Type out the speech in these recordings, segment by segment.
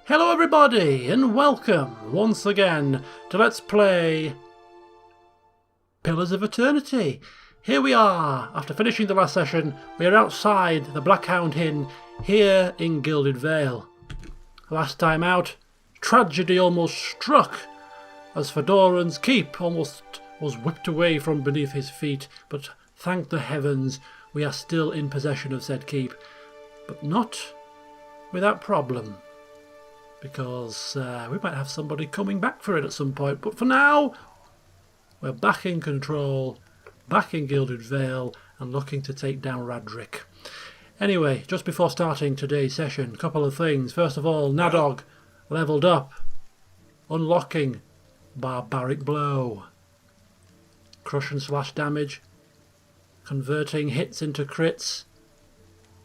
Hello everybody, and welcome once again to Let's Play Pillars of Eternity. Here we are, after finishing the last session, we are outside the Blackhound Inn here in Gilded Vale. Last time out, tragedy almost struck as Fedoran's keep almost was whipped away from beneath his feet, but thank the heavens we are still in possession of said keep, but not without problem. Because we might have somebody coming back for it at some point. But for now, we're back in control, back in Gilded Vale, and looking to take down Raedric. Anyway, just before starting today's session, a couple of things. First of all, Nadog leveled up, unlocking Barbaric Blow. Crush and slash damage, converting hits into crits,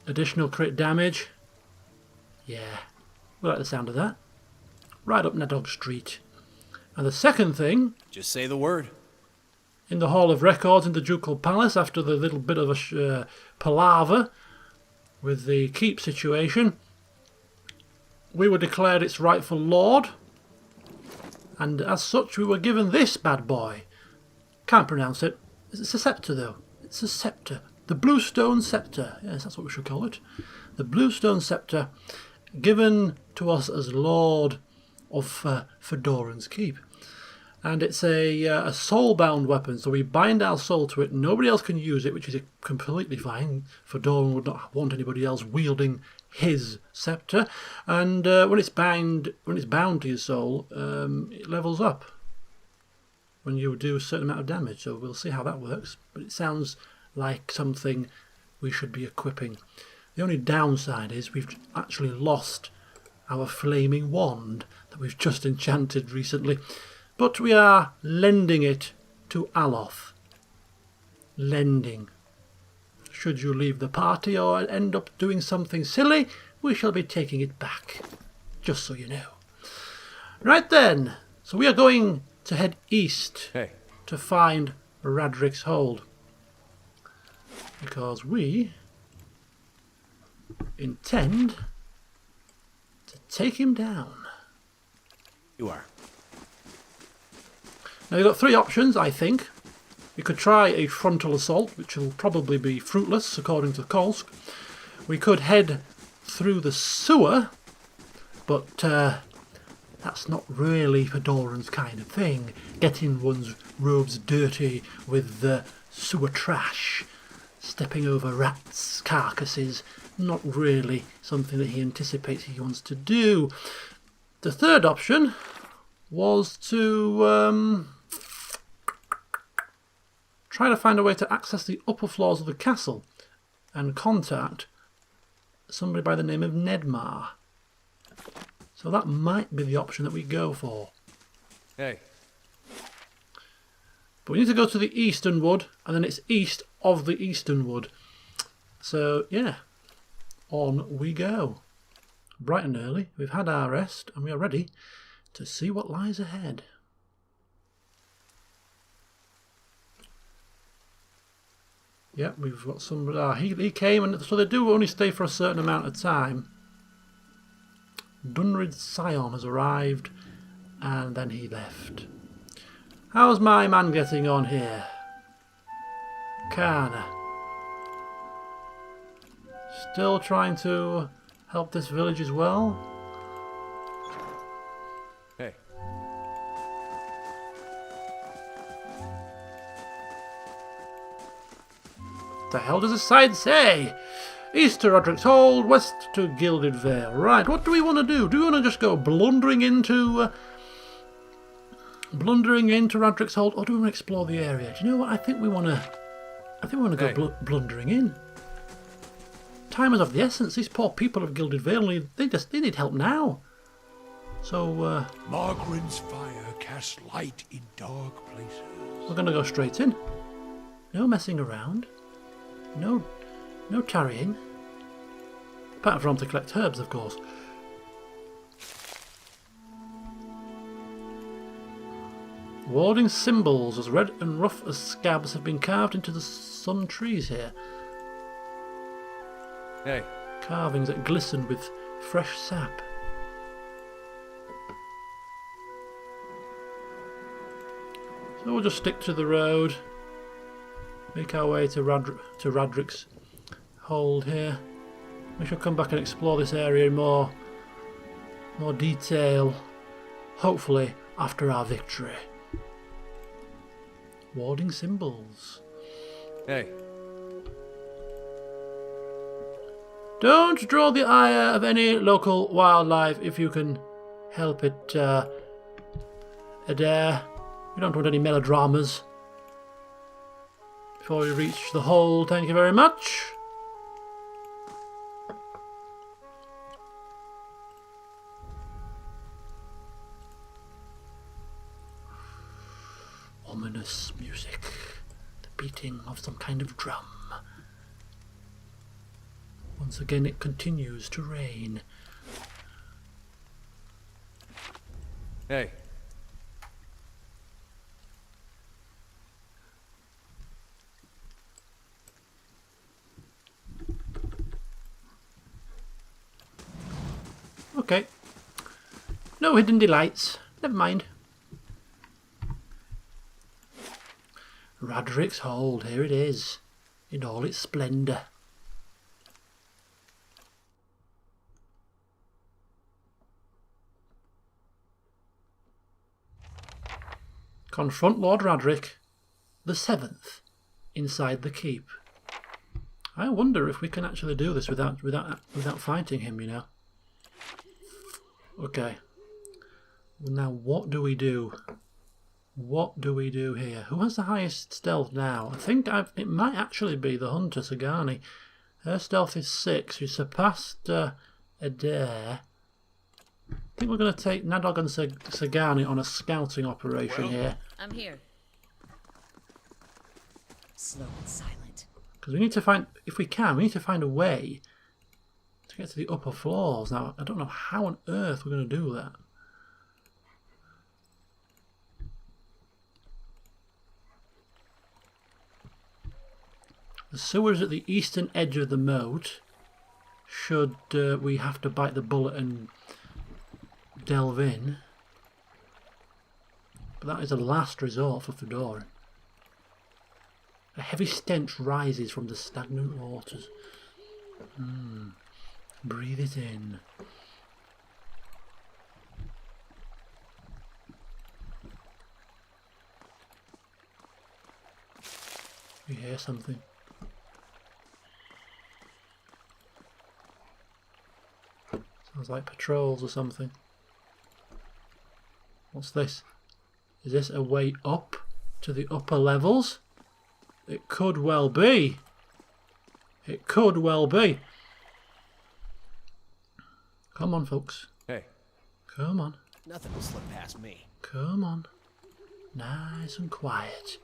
additional crit damage. Yeah. We like the sound of that. Right up Nadog Street. And the second thing... Just say the word. In the Hall of Records in the Ducal Palace, after the little bit of a palaver with the keep situation, we were declared its rightful lord. And as such, we were given this bad boy. Can't pronounce it. It's a scepter, though. It's a scepter. The Bluestone Scepter. Yes, that's what we should call it. The Bluestone Scepter, given to us as Lord of Fedoran's Keep. And it's a soul-bound weapon, so we bind our soul to it. Nobody else can use it, which is completely fine. Fedoran would not want anybody else wielding his scepter. And when it's bound to your soul, it levels up when you do a certain amount of damage. So we'll see how that works. But it sounds like something we should be equipping. The only downside is we've actually lost our flaming wand that we've just enchanted recently. But we are lending it to Aloth. Lending. Should you leave the party or end up doing something silly, we shall be taking it back. Just so you know. Right then. So we are going to head east to find Raedric's hold. Because we intend to take him down. You are. Now you've got three options, I think. You could try a frontal assault, which will probably be fruitless, according to Kolsk. We could head through the sewer, but that's not really Fedoran's kind of thing. Getting one's robes dirty with the sewer trash, stepping over rats' carcasses. Not really something that he anticipates he wants to do. The third option was to try to find a way to access the upper floors of the castle and contact somebody by the name of Nedmar. So that might be the option that we go for. Hey. But we need to go to the Eastern Wood, and then it's east of the Eastern Wood. So, yeah. On we go. Bright and early, we've had our rest and we are ready to see what lies ahead. Yep, we've got some... he came, and so they do only stay for a certain amount of time. Dunrid Scion has arrived and then he left. How's my man getting on here? Kana. Still trying to help this village as well. Hey. What the hell does the sign say? East to Raedric's hold, west to Gilded Vale. Right, what do we want to do? Do we want to just go blundering into Raedric's hold, or do we want to explore the area? Do you know what? I think we want to go blundering in. Time is of the essence. These poor people of Gilded Vale, they need help now. So Margarin's fire casts light in dark places. We're going to go straight in. No messing around. No tarrying. Apart from to collect herbs, of course. Warding symbols as red and rough as scabs have been carved into some trees here. Hey. Carvings that glisten with fresh sap. So we'll just stick to the road. Make our way to Raedric's hold here. We shall come back and explore this area in more detail, hopefully after our victory. Warding symbols. Hey. Don't draw the ire of any local wildlife if you can help it, Adair. We don't want any melodramas. Before we reach the hole, thank you very much. Ominous music. The beating of some kind of drum. Once again it continues to rain. Hey. Okay. No hidden delights. Never mind. Raedric's hold, here it is, in all its splendour. Confront Lord Raedric, the 7th, inside the keep. I wonder if we can actually do this without fighting him, you know. Okay. Well, now what do we do? What do we do here? Who has the highest stealth now? I think it might actually be the hunter, Sagani. Her stealth is 6. She surpassed Adair. I think we're going to take Nadog and Sagani on a scouting operation here. I'm here. Slow and silent. Because we need to find, if we can, we need to find a way to get to the upper floors. Now, I don't know how on earth we're going to do that. The sewers at the eastern edge of the moat, should we have to bite the bullet and delve in. But that is a last resort for Fedora. A heavy stench rises from the stagnant waters. Breathe it in. We hear something. Sounds like patrols or something. What's this? Is this a way up to the upper levels? It could well be. It could well be. Come on, folks. Hey. Come on. Nothing will slip past me. Come on. Nice and quiet.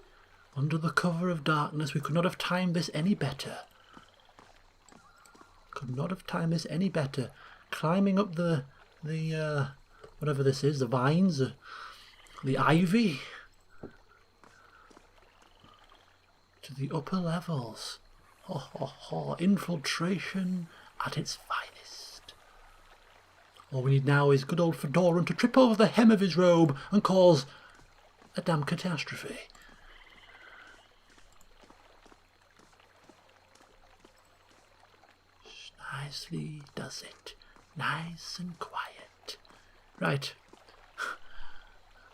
Under the cover of darkness, we could not have timed this any better. Could not have timed this any better. Climbing up the whatever this is, the vines, the ivy, to the upper levels. Ho ho ho! Infiltration at its finest. All we need now is good old Fedoran to trip over the hem of his robe and cause a damn catastrophe. Nicely does it. Nice and quiet. Right.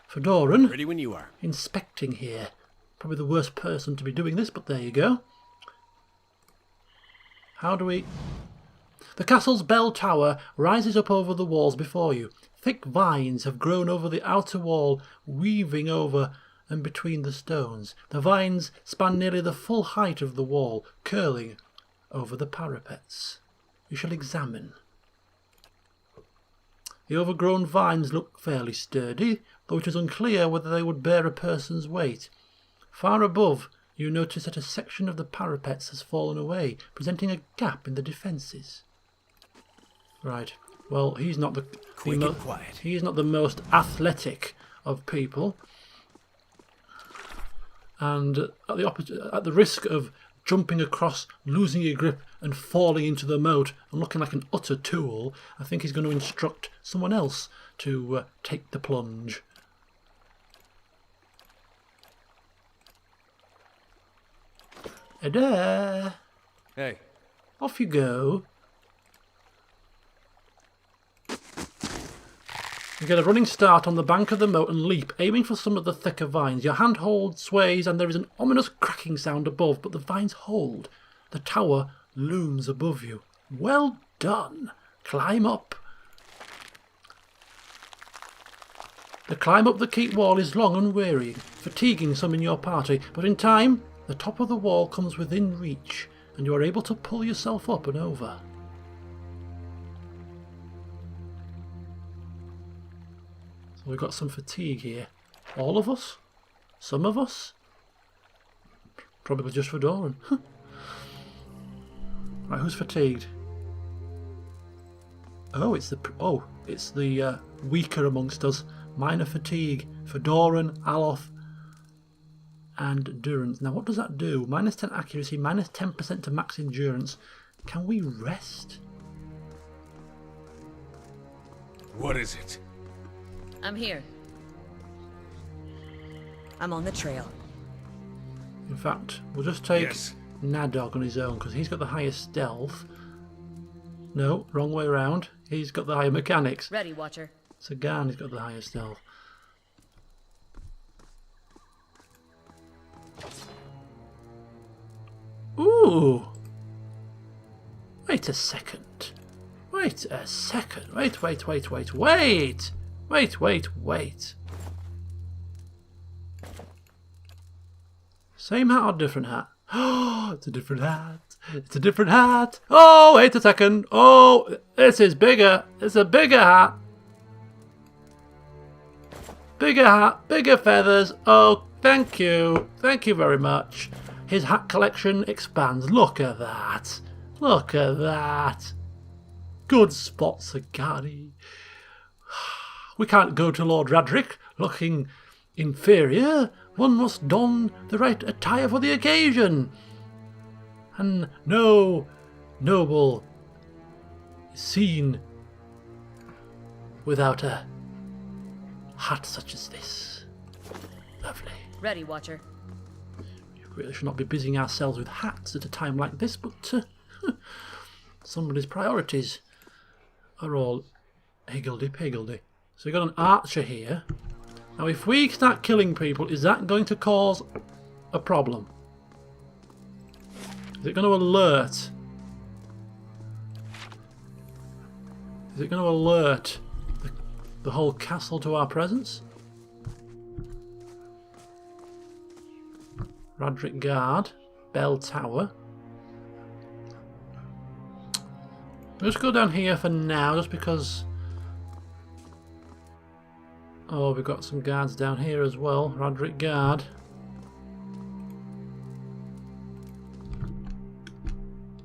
Fedoran. Ready when you are. Inspecting here. Probably the worst person to be doing this, but there you go. How do we... The castle's bell tower rises up over the walls before you. Thick vines have grown over the outer wall, weaving over and between the stones. The vines span nearly the full height of the wall, curling over the parapets. You shall examine. The overgrown vines look fairly sturdy, though it is unclear whether they would bear a person's weight. Far above, you notice that a section of the parapets has fallen away, presenting a gap in the defences. Right. Well, he's not the Quick and quiet. He is not the most athletic of people, and at the risk of jumping across, losing your grip and falling into the moat and looking like an utter tool, I think he's going to instruct someone else to take the plunge. Ada. Hey. Off you go. You get a running start on the bank of the moat and leap, aiming for some of the thicker vines. Your handhold sways and there is an ominous cracking sound above, but the vines hold. The tower looms above you. Well done. Climb up. The climb up the keep wall is long and wearying, fatiguing some in your party, but in time, the top of the wall comes within reach, and you are able to pull yourself up and over. So we've got some fatigue here. All of us? Some of us? Probably just for Doran. Right, who's fatigued? Oh, it's the weaker amongst us. Minor fatigue for Doran, Aloth, and Durance. Now, what does that do? Minus 10 accuracy, minus 10% to max endurance. Can we rest? What is it? I'm here. I'm on the trail. In fact, we'll just take Yes. Nadog on his own because he's got the highest stealth. No, wrong way around. He's got the higher mechanics. Ready, Watcher. Sagan has got the highest stealth. Ooh! Wait a second. Wait a second. Wait. Same hat or different hat? Oh, it's a different hat. It's a different hat. Oh, wait a second. Oh, this is bigger. It's a bigger hat. Bigger hat, bigger feathers. Oh, thank you. Thank you very much. His hat collection expands. Look at that. Look at that. Good spot, Sagani. We can't go to Lord Raedric looking inferior. One must don the right attire for the occasion. And no noble is seen without a hat such as this. Lovely. Ready, Watcher. We really should not be busying ourselves with hats at a time like this, but somebody's priorities are all higgledy-piggledy. So we've got an archer here. Now if we start killing people, is that going to cause a problem? Is it going to alert? Is it going to alert the whole castle to our presence? Raedric Guard, Bell Tower. We'll just go down here for now, just because... Oh, we've got some guards down here as well. Raedric Guard.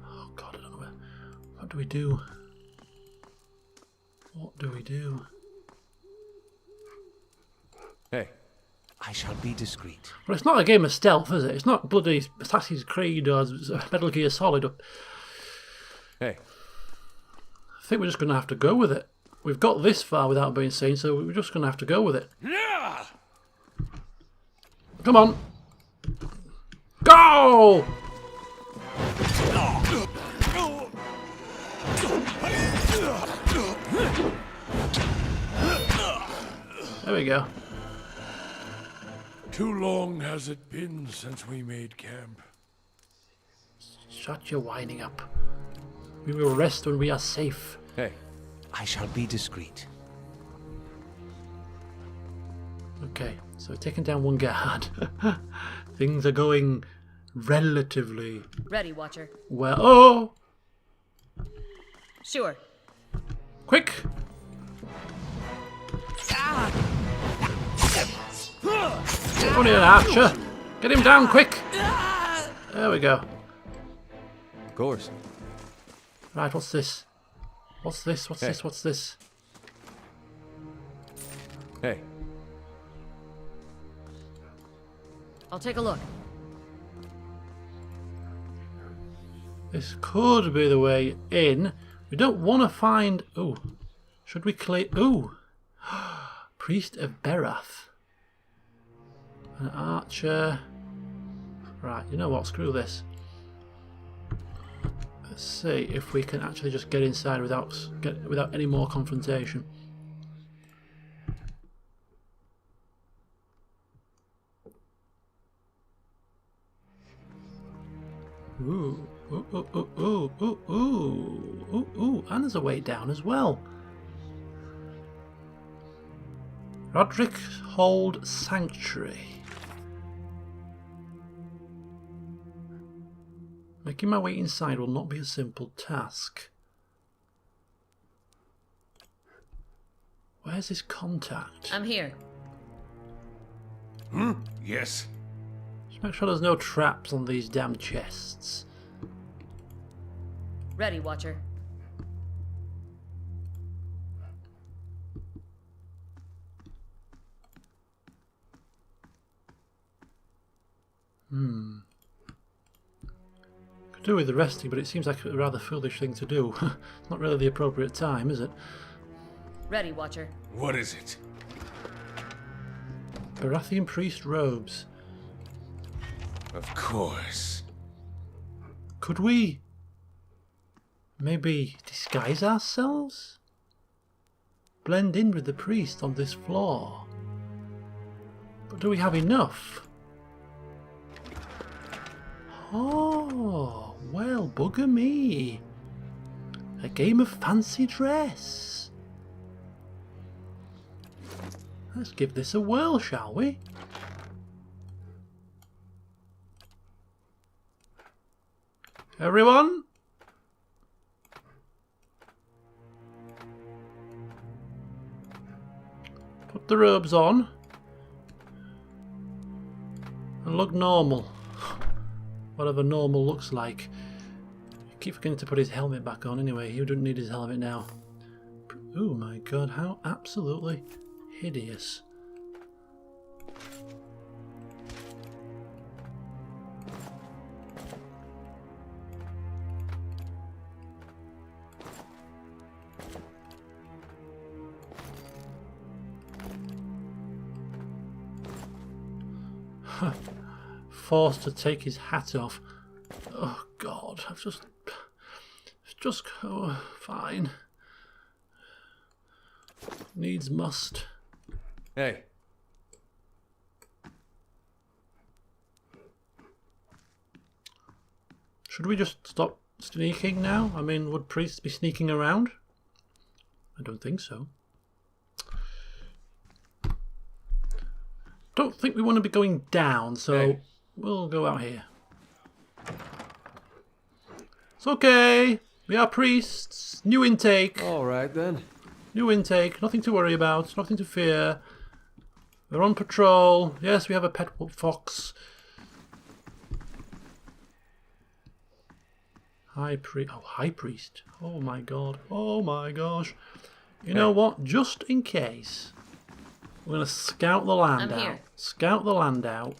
Oh God, I don't know where... What do we do? What do we do? Hey. I shall be discreet. Well, it's not a game of stealth, is it? It's not bloody Assassin's Creed or Metal Gear Solid. Hey. I think we're just going to have to go with it. We've got this far without being seen, so we're just going to have to go with it. Yeah! Come on. Go! There we go. Too long has it been since we made camp. Shut your whining up. We will rest when we are safe. Hey. I shall be discreet. Okay, so we're taking down one guard. Things are going relatively Ready, Watcher. well. Oh! Sure. Quick! Only an archer. Get him down quick. There we go. Of course. Right, what's this? What's this? What's Hey. this? What's this? Hey. I'll take a look. This could be the way in. We don't want to find... Ooh. Should we clear... Ooh. Priest of Berath. An archer. Right, you know what? Screw this. Let's see if we can actually just get inside without any more confrontation. Ooh, ooh, ooh, ooh, ooh, ooh, ooh, ooh, ooh, and there's a way down as well. Raedric Hold Sanctuary. Making my way inside will not be a simple task. Where's his contact? I'm here. Yes. Just make sure there's no traps on these damn chests. Ready, Watcher. Could do with the resting, but it seems like a rather foolish thing to do. Not really the appropriate time, is it? Ready, Watcher. What is it? Baratheon priest robes. Of course. Could we maybe disguise ourselves? Blend in with the priest on this floor? But do we have enough? Oh, well, bugger me. A game of fancy dress. Let's give this a whirl, shall we? Everyone? Put the robes on. And look normal. Whatever normal looks like. I keep forgetting to put his helmet back on anyway. He doesn't need his helmet now. Oh my god, how absolutely hideous. Forced to take his hat off. Oh god, it's just oh, fine. Needs must. Hey. Should we just stop sneaking now? I mean, would priests be sneaking around? I don't think so. Don't think we want to be going down, so Hey. we'll go out here. It's okay. We are priests. New intake. All right then. New intake. Nothing to worry about. Nothing to fear. We're on patrol. Yes, we have a pet fox. High priest. Oh, high priest. Oh my god. Oh my gosh. You know what? Just in case, we're going to scout the land I'm out. here. Scout the land out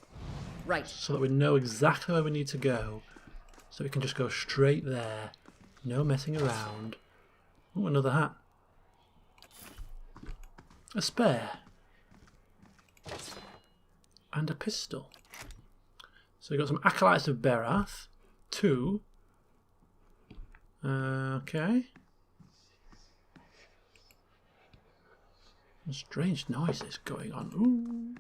Right. so that we know exactly where we need to go. So we can just go straight there. No messing around. Oh, another hat. A spare. And a pistol. So we've got some Acolytes of Berath. 2. Okay. Some strange noises going on. Ooh.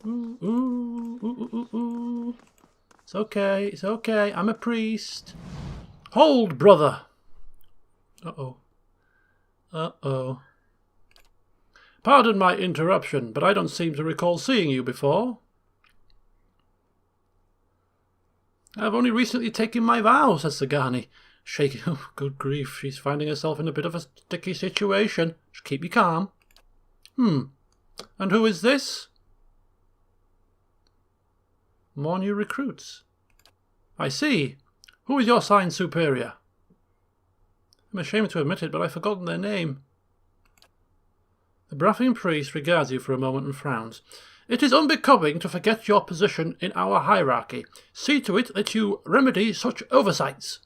Ooh, ooh, ooh, ooh, ooh, ooh. It's okay, it's okay. I'm a priest. Hold, brother. Uh-oh. Uh-oh. Pardon my interruption, but I don't seem to recall seeing you before. I've only recently taken my vow, says Sagani, shaking. Oh, good grief, she's finding herself in a bit of a sticky situation. Just keep you calm. And who is this? More new recruits. I see. Who is your sign superior? I'm ashamed to admit it, but I've forgotten their name. The Baratheon priest regards you for a moment and frowns. It is unbecoming to forget your position in our hierarchy. See to it that you remedy such oversights.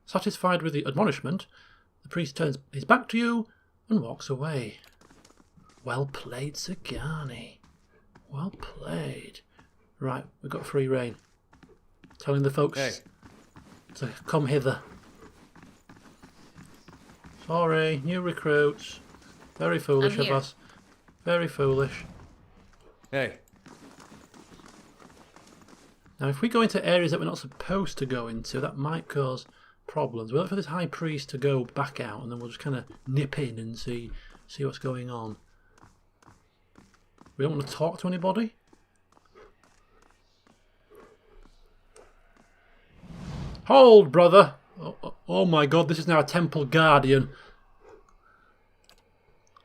Satisfied with the admonishment, the priest turns his back to you and walks away. Well played, Sagani. Well played. Right, we've got free rein. Telling the folks to come hither. Sorry, new recruits. Very foolish I'm of here. us. Very foolish. Hey, Now, if we go into areas that we're not supposed to go into, that might cause problems. We'll look for this high priest to go back out, and then we'll just kind of nip in and see what's going on. We don't want to talk to anybody. Hold, brother! Oh my god, this is now a temple guardian.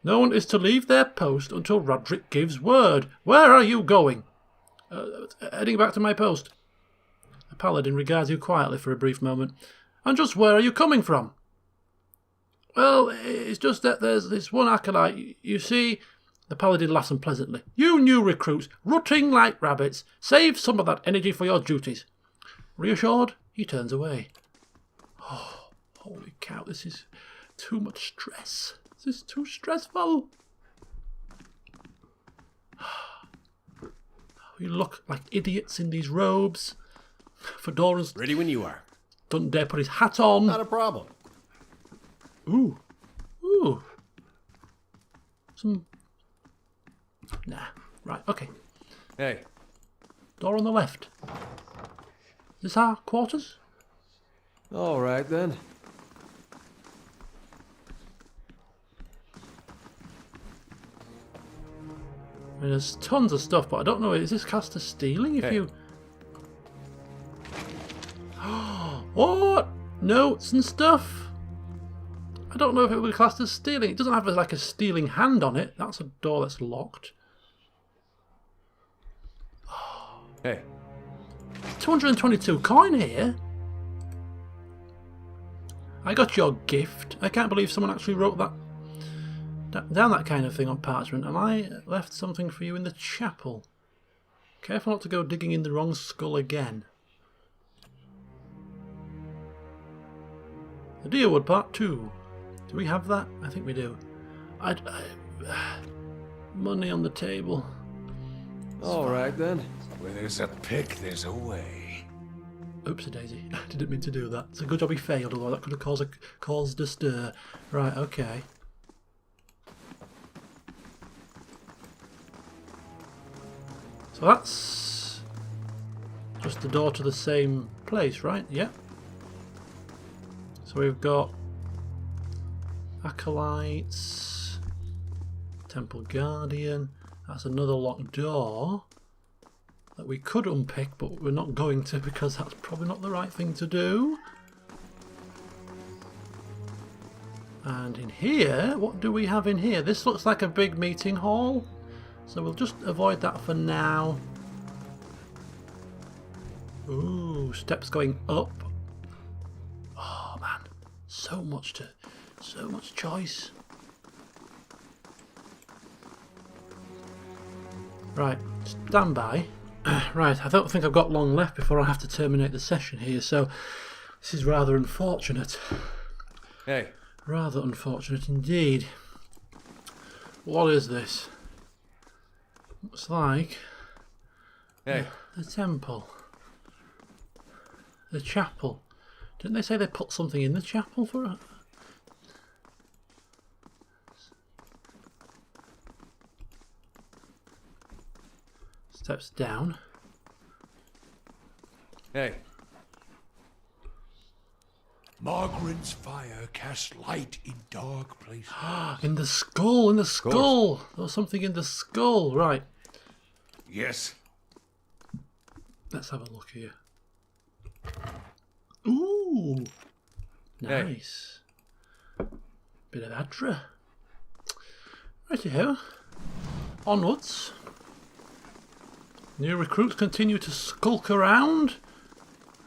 No one is to leave their post until Raedric gives word. Where are you going? Heading back to my post. The paladin regards you quietly for a brief moment. And just where are you coming from? Well, it's just that there's this one acolyte. You see, the paladin laughs unpleasantly. You new recruits, rutting like rabbits. Save some of that energy for your duties. Reassured, he turns away. Oh, holy cow, this is too much stress. This is too stressful. We look like idiots in these robes. Fedoras ready when you are. doesn't dare put his hat on. Not a problem. Ooh. Ooh. Some... Nah. Right, okay. Hey, Door on the left. Is this our quarters? all right then. I mean, there's tons of stuff, but I don't know. Is this classed as stealing? If Hey. you... What? Notes and stuff? I don't know if it would be classed as stealing. It doesn't have like a stealing hand on it. That's a door that's locked. Hey, 222 coin here. I got your gift. I can't believe someone actually wrote that down, that kind of thing on parchment. Am I left something for you in the chapel? Careful not to go digging in the wrong skull again. The Deerwood Part 2. Do we have that? I think we do. Money on the table. all right then. Where there's a pick, there's a way. Oopsie daisy. I didn't mean to do that. It's a good job he failed, although that could have caused a stir. Right, okay. So that's just the door to the same place, right? Yep. So we've got acolytes, temple guardian. That's another locked door that we could unpick, but we're not going to because that's probably not the right thing to do. And in here, what do we have in here? This looks like a big meeting hall, so we'll just avoid that for now. Ooh, steps going up. Oh man, so much choice. Right, stand by. Right, I don't think I've got long left before I have to terminate the session here, so this is rather unfortunate. Hey, Rather unfortunate indeed. What is this? Looks like hey, the temple. The chapel. Didn't they say they put something in the chapel for it? Steps down. hey. Margaret's fire casts light in dark places. In the skull, in the skull. There was something in the skull. Right, Yes. let's have a look here. Ooh, nice. Bit of Adra. Righty-ho. Onwards. New recruits continue to skulk around.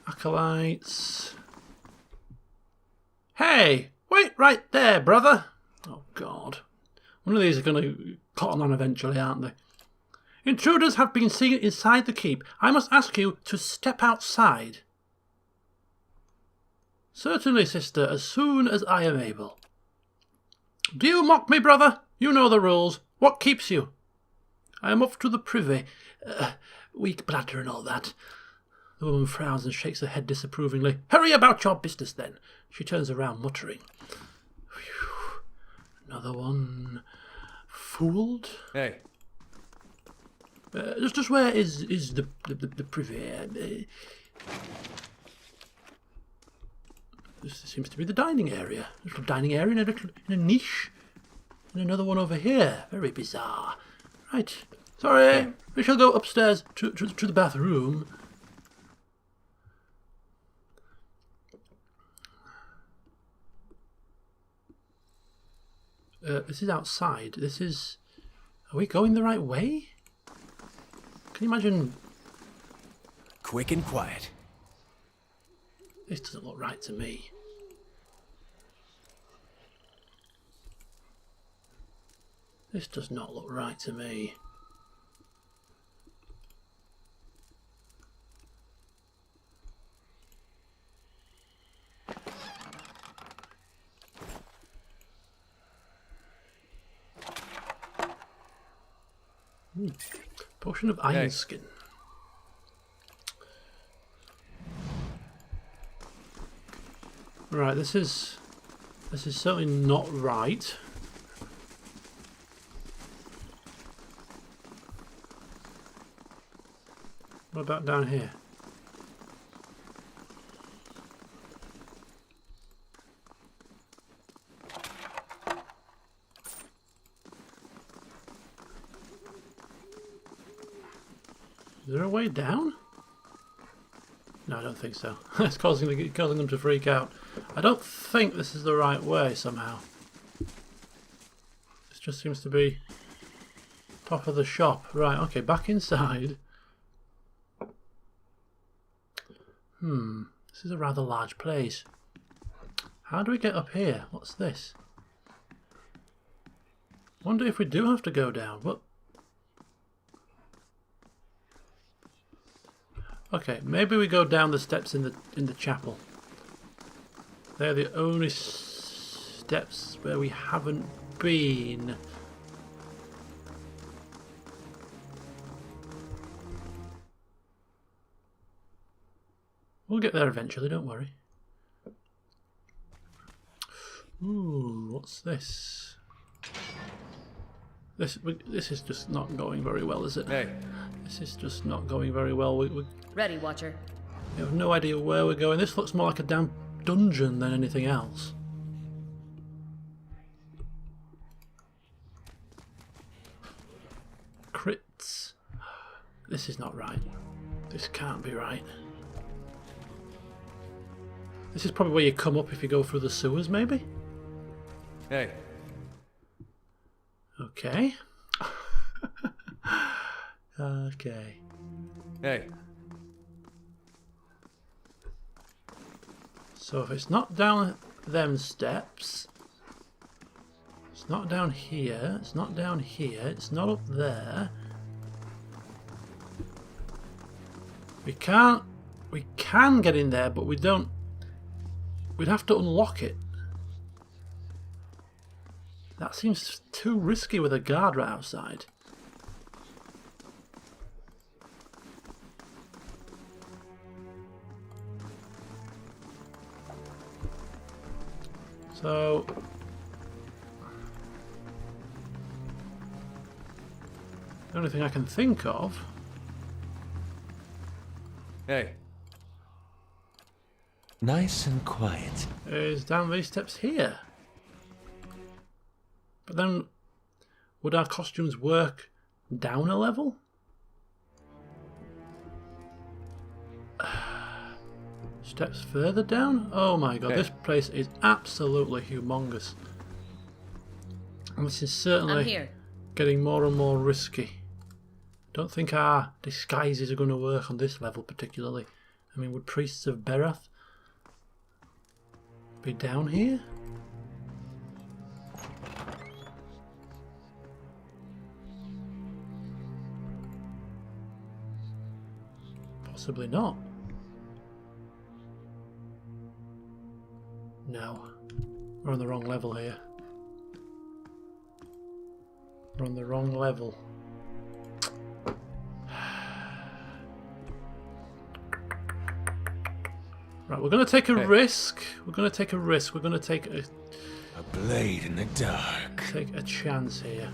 Acolytes. Hey! Wait right there, brother! Oh, God. One of these are going to cotton on eventually, aren't they? Intruders have been seen inside the keep. I must ask you to step outside. Certainly, sister, as soon as I am able. Do you mock me, brother? You know the rules. What keeps you? I am off to the privy. Weak bladder and all that. The woman frowns and shakes her head disapprovingly. Hurry about your business, then. She turns around, muttering. Phew. Another one. Fooled. Hey. Just where is the privy? This seems to be the dining area. A little dining area in a niche. And another one over here. Very bizarre. Right. Sorry. Hey. We shall go upstairs to the bathroom. This is outside. This is... Are we going the right way? Can you imagine... Quick and quiet. This doesn't look right to me. This does not look right to me. Potion of iron skin. Right, this is certainly not right. What about down here? Is there a way down? No, I don't think so. It's causing them to freak out. I don't think this is the right way somehow. This just seems to be top of the shop. Right, okay, back inside. This is a rather large place. How do we get up here? What's this? Wonder if we do have to go down. What? Okay, maybe we go down the steps in the chapel. They're the only steps where we haven't been. We'll get there eventually, don't worry. Ooh, what's this? This is just not going very well, is it? Hey. This is just not going very well. We Ready, Watcher. have no idea where we're going. This looks more like a damn dungeon than anything else. Crits. This is not right. This can't be right. This is probably where you come up if you go through the sewers, maybe? Hey. Okay. Okay. Hey. So if it's not down them steps, it's not down here, it's not down here, it's not up there. We can get in there, but we don't. We'd have to unlock it. That seems too risky with a guard right outside. So the only thing I can think of Hey. Nice and quiet. is down these steps here. But then, would our costumes work down a level? Steps further down? Oh my god, Hey. this place is absolutely humongous. And this is I'm certainly here. getting more and more risky. Don't think our disguises are going to work on this level particularly. I mean, would priests of Berath be down here? Possibly not. No. We're on the wrong level here. We're on the wrong level. Right, we're going to take a risk. We're going to take a risk. We're going to take a... A blade in the dark. take a chance here.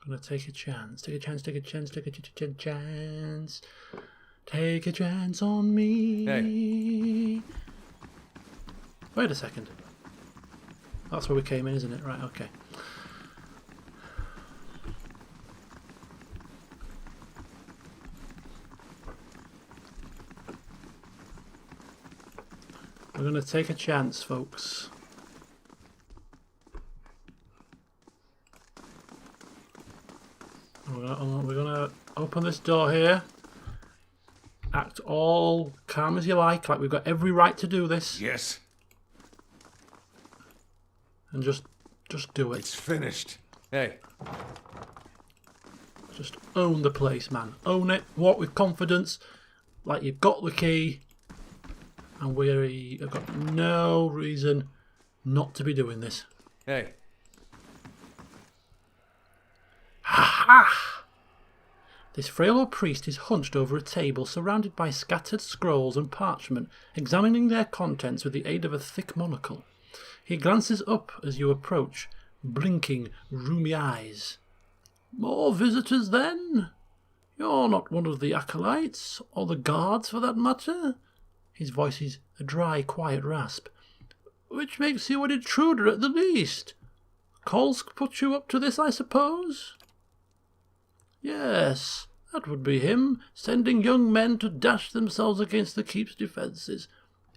I'm gonna take a chance. Take a chance, take a chance, take a chance. Take a chance on me. Hey. Wait a second. That's where we came in, isn't it? Right, okay. We're going to take a chance, folks. We're gonna open this door here. Act all calm as you like we've got every right to do this. Yes, And just do it. it's finished. Hey. Just own the place, man. Own it. Walk with confidence, like you've got the key. And we have got no reason not to be doing this. Hey. Ha ha! This frail old priest is hunched over a table surrounded by scattered scrolls and parchment, examining their contents with the aid of a thick monocle. He glances up as you approach, blinking rheumy eyes. More visitors then? You're not one of the acolytes, or the guards for that matter? His voice is a dry, quiet rasp. Which makes you an intruder at the least. Kolsk put you up to this, I suppose? Yes, that would be him, sending young men to dash themselves against the keep's defences.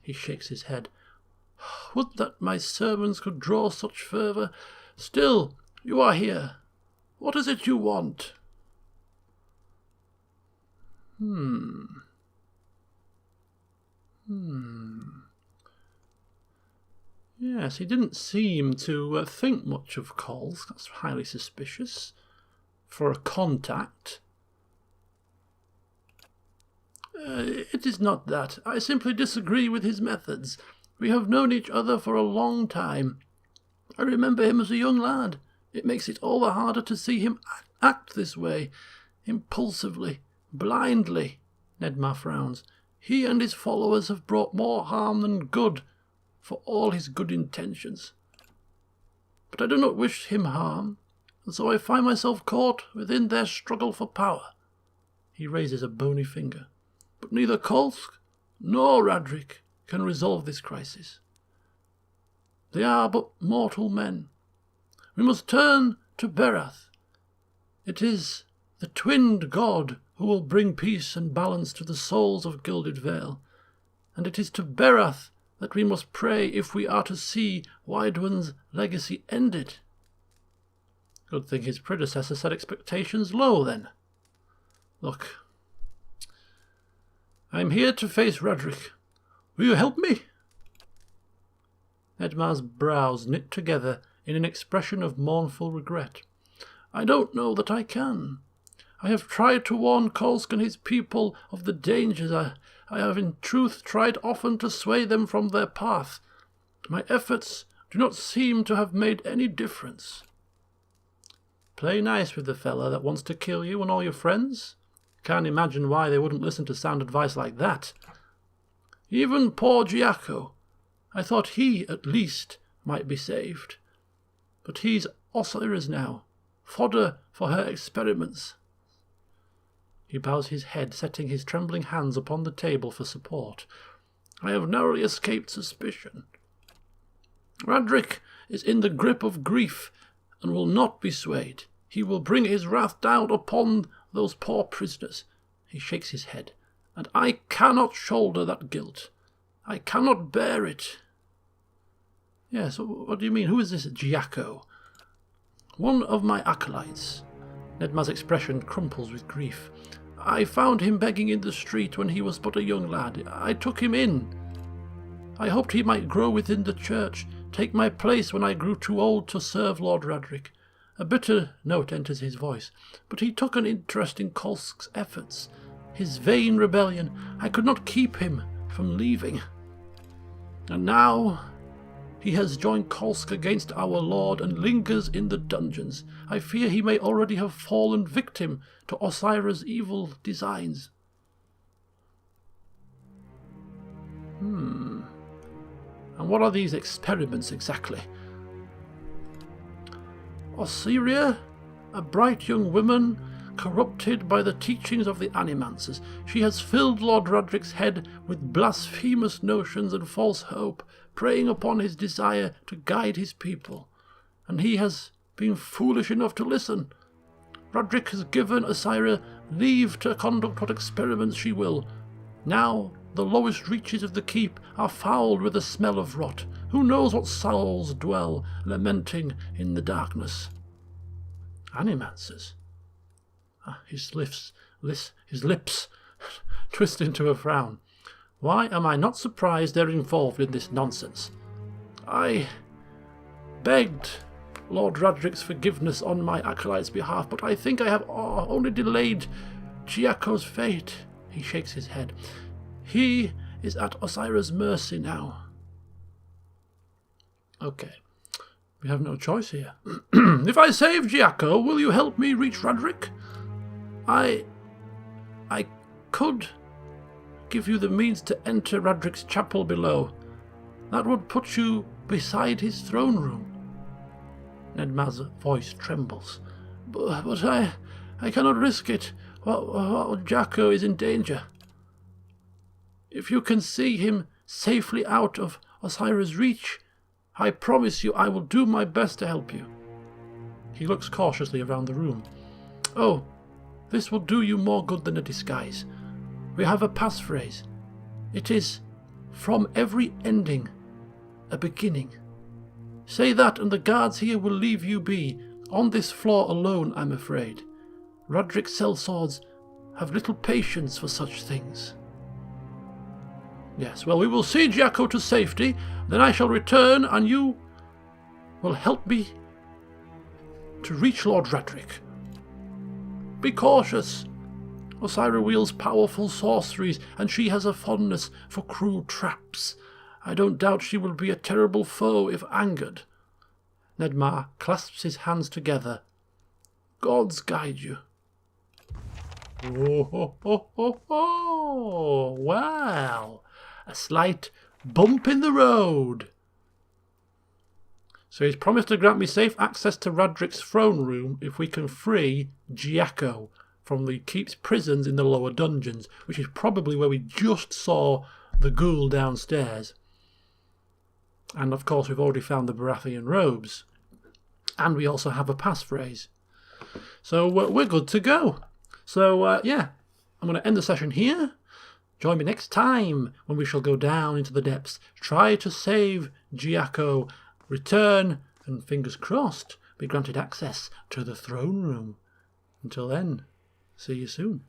He shakes his head. Would that my sermons could draw such fervour. Still, you are here. What is it you want? Yes, he didn't seem to think much of Kolsk. That's highly suspicious. For a contact. It is not that. I simply disagree with his methods. We have known each other for a long time. I remember him as a young lad. It makes it all the harder to see him act this way, impulsively, blindly. Nedmar frowns. He and his followers have brought more harm than good, for all his good intentions. But I do not wish him harm, and so I find myself caught within their struggle for power. He raises a bony finger. But neither Kolsk nor Raedric can resolve this crisis. They are but mortal men. We must turn to Berath. It is the twinned god who will bring peace and balance to the souls of Gilded Vale, and it is to Berath that we must pray if we are to see Weidwyn's legacy ended. Good thing his predecessor set expectations low, then. Look, I'm here to face Raedric. Will you help me? Nedmar's brows knit together in an expression of mournful regret. I don't know that I can. I have tried to warn Kolsk and his people of the dangers. I have in truth tried often to sway them from their path. My efforts do not seem to have made any difference. Play nice with the fella that wants to kill you and all your friends. Can't imagine why they wouldn't listen to sound advice like that. Even poor Giaco. I thought he, at least, might be saved. But he's Osiris now, fodder for her experiments. He bows his head, setting his trembling hands upon the table for support. I have narrowly escaped suspicion. Raedric is in the grip of grief and will not be swayed. He will bring his wrath down upon those poor prisoners. He shakes his head. And I cannot shoulder that guilt. I cannot bear it. Yes, what do you mean? Who is this Giaco? One of my acolytes. Nedmar's expression crumples with grief. I found him begging in the street when he was but a young lad. I took him in. I hoped he might grow within the church, take my place when I grew too old to serve Lord Raedric. A bitter note enters his voice, but he took an interest in Kolsk's efforts. His vain rebellion, I could not keep him from leaving. And now he has joined Kolsk against our lord and lingers in the dungeons. I fear he may already have fallen victim to Osiris' evil designs. And what are these experiments exactly? Ossyria, a bright young woman, corrupted by the teachings of the Animancers. She has filled Lord Raedric's head with blasphemous notions and false hope, preying upon his desire to guide his people. And he has been foolish enough to listen. Raedric has given Ossyria leave to conduct what experiments she will. Now the lowest reaches of the keep are fouled with the smell of rot. Who knows what souls dwell, lamenting in the darkness? Animancers. His lips twist into a frown. Why am I not surprised they're involved in this nonsense? I begged Lord Raedric's forgiveness on my acolyte's behalf, but I think I have only delayed Giaco's fate. He shakes his head. He is at Ossyria's mercy now. Okay, we have no choice here. If I save Giaco, will you help me reach Raedric? I could give you the means to enter Raedric's chapel below. That would put you beside his throne room. Nedmar's voice trembles. But I cannot risk it. Giaco is in danger. If you can see him safely out of Ossyria's reach, I promise you I will do my best to help you. He looks cautiously around the room. Oh, this will do you more good than a disguise. We have a passphrase. It is, from every ending, a beginning. Say that and the guards here will leave you be. On this floor alone, I'm afraid. Raedric's sellswords have little patience for such things. Yes, well, we will see Giaco to safety, then I shall return and you will help me to reach Lord Raedric. Be cautious. Ossyria wields powerful sorceries, and she has a fondness for cruel traps. I don't doubt she will be a terrible foe if angered. Nedmar clasps his hands together. Gods guide you. Oh, well, a slight bump in the road. So he's promised to grant me safe access to Raedric's throne room if we can free Giaco from the keep's prisons in the lower dungeons, which is probably where we just saw the ghoul downstairs. And of course we've already found the Baratheon robes. And we also have a passphrase. So we're good to go. So yeah, I'm going to end the session here. Join me next time when we shall go down into the depths, try to save Giaco, return, and fingers crossed, be granted access to the throne room. Until then, see you soon.